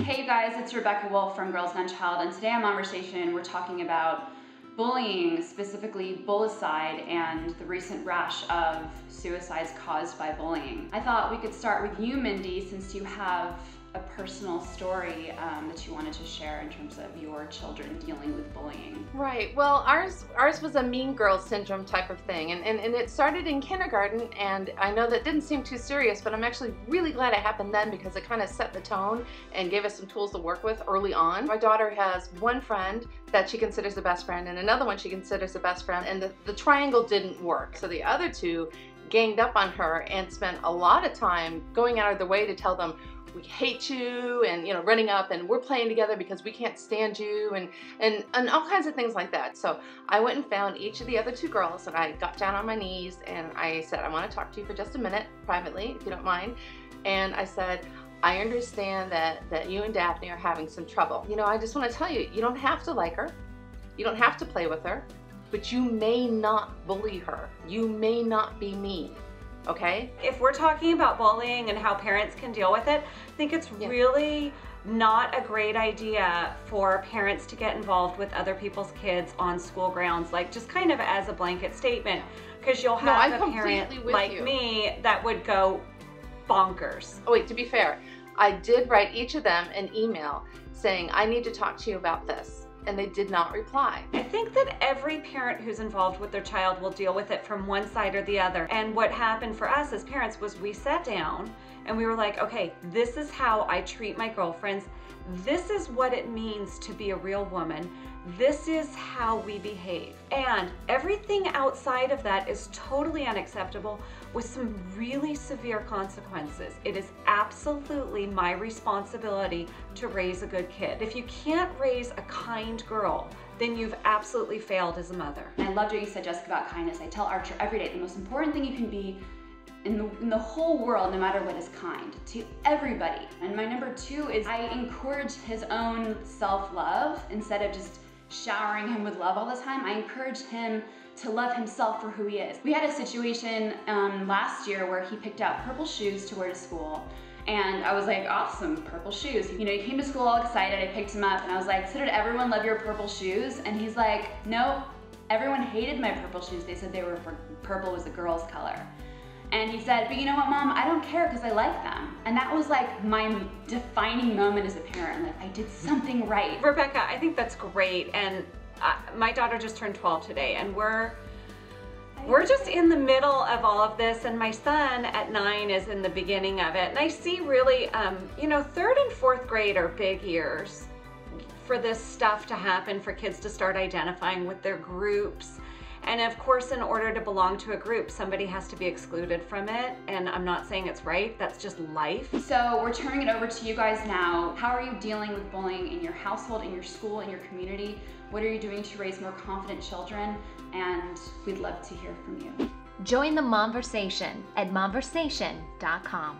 Hey you guys, it's Rebecca Woolf from Girls Gone Child, and today on Conversation we're talking about bullying, specifically Bullycide, and the recent rash of suicides caused by bullying. I thought we could start with you, Mindy, since you have a personal story that you wanted to share in terms of your children dealing with bullying. Right. Well, ours was a mean girl syndrome type of thing, and it started in kindergarten, and I know that didn't seem too serious, but I'm actually really glad it happened then because it kind of set the tone and gave us some tools to work with early on. My daughter has one friend that she considers the best friend and another one she considers the best friend, and the triangle didn't work. So the other two ganged up on her and spent a lot of time going out of their way to tell them, we hate you, and running up, and we're playing together because we can't stand you, and all kinds of things like that. So I went and found each of the other two girls, and I got down on my knees and I said, I want to talk to you for just a minute privately, if you don't mind. And I said, I understand that you and Daphne are having some trouble. I just want to tell you, you don't have to like her, you don't have to play with her, but you may not bully her, you may not be mean. Okay? If we're talking about bullying and how parents can deal with it, I think it's really not a great idea for parents to get involved with other people's kids on school grounds, like just kind of as a blanket statement, because you'll have a parent like me that would go bonkers. Oh wait, to be fair, I did write each of them an email saying, I need to talk to you about this. And they did not reply. I think that every parent who's involved with their child will deal with it from one side or the other. And what happened for us as parents was we sat down and we were like, okay, this is how I treat my girlfriends. This is what it means to be a real woman. This is how we behave. And everything outside of that is totally unacceptable with some really severe consequences. It is absolutely my responsibility to raise a good kid. If you can't raise a kind girl, then you've absolutely failed as a mother. And I loved what you said, Jessica, about kindness. I tell Archer every day, the most important thing you can be in the whole world, no matter what, is kind to everybody. And my number two is I encourage his own self-love instead of just showering him with love all the time. I encourage him to love himself for who he is. We had a situation last year where he picked out purple shoes to wear to school. And I was like, awesome, purple shoes. He came to school all excited, I picked him up and I was like, so did everyone love your purple shoes? And he's like, nope, everyone hated my purple shoes. They said purple was the girl's color. And he said, but you know what, Mom, I don't care because I like them. And that was like my defining moment as a parent. Like, I did something right. Rebecca, I think that's great. And my daughter just turned 12 today, and we're just in the middle of all of this, and my son at 9 is in the beginning of it. And I see really, 3rd and 4th grade are big years for this stuff to happen, for kids to start identifying with their groups. And of course, in order to belong to a group, somebody has to be excluded from it. And I'm not saying it's right, that's just life. So we're turning it over to you guys now. How are you dealing with bullying in your household, in your school, in your community? What are you doing to raise more confident children? And we'd love to hear from you. Join the Momversation at momversation.com.